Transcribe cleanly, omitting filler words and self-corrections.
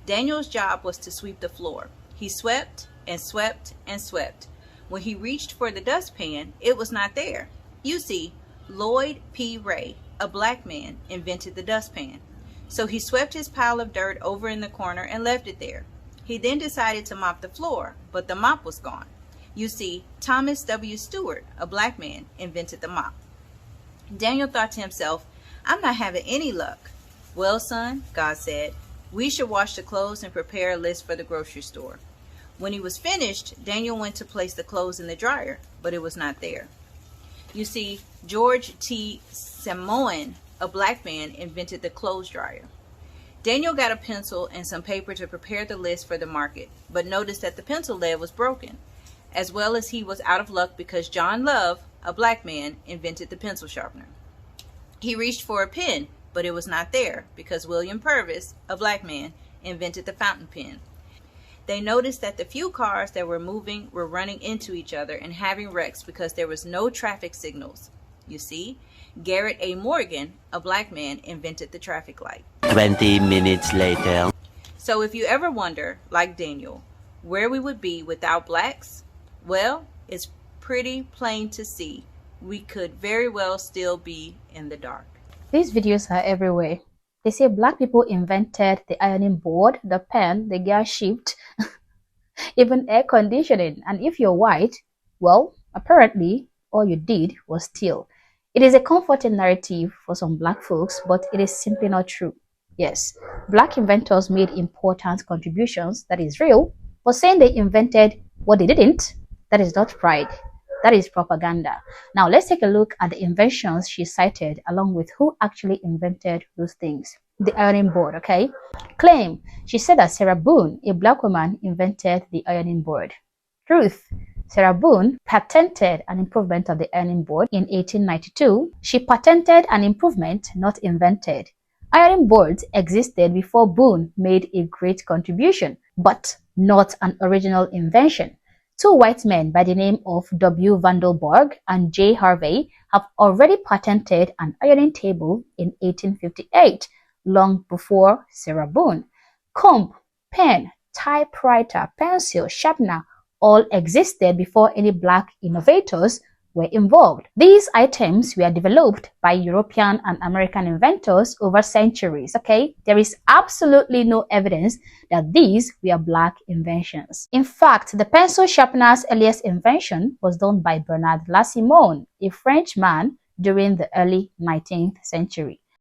Daniel's job was to sweep the floor. He swept and swept and swept. When he reached for the dustpan, it was not there. You see, Lloyd P. Ray, a black man, invented the dustpan. So he swept his pile of dirt over in the corner and left it there. He then decided to mop the floor, but the mop was gone. You see, Thomas W. Stewart, a black man, invented the mop. Daniel thought to himself, I'm not having any luck. Well, son, God said, we should wash the clothes and prepare a list for the grocery store. When he was finished, Daniel went to place the clothes in the dryer, but it was not there. You see, George T. Samoan, a black man, invented the clothes dryer. Daniel got a pencil and some paper to prepare the list for the market, but noticed that the pencil lead was broken, as well as he was out of luck because John Love, a black man, invented the pencil sharpener. He reached for a pen, but it was not there because William Purvis, a black man, invented the fountain pen. They noticed that the few cars that were moving were running into each other and having wrecks because there was no traffic signals. You see, Garrett A. Morgan, a black man, invented the traffic light. 20 minutes later. So if you ever wonder, like Daniel, where we would be without blacks, well, it's pretty plain to see. We could very well still be in the dark. These videos are everywhere. They say black people invented the ironing board, the pen, the gear shift, even air conditioning. And if you're white, well, apparently all you did was steal. It is a comforting narrative for some black folks, but it is simply not true. Yes, black inventors made important contributions, that is real, but saying they invented what they didn't, that is not pride. That is propaganda. Now let's take a look at the inventions she cited along with who actually invented those things. The ironing board, okay? Claim. She said that Sarah Boone, a black woman, invented the ironing board. Truth. Sarah Boone patented an improvement of the ironing board in 1892. She patented an improvement, not invented. Ironing boards existed before Boone made a great contribution, but not an original invention. Two white men by the name of W. Vandelborg and J. Harvey have already patented an ironing table in 1858, long before Sarah Boone. Comb, pen, typewriter, pencil, sharpener all existed before any black innovators were involved. These items were developed by European and American inventors over centuries, okay? There is absolutely no evidence that these were black inventions. In fact, the pencil sharpener's earliest invention was done by Bernard Lassimon, a French man during the early 19th century.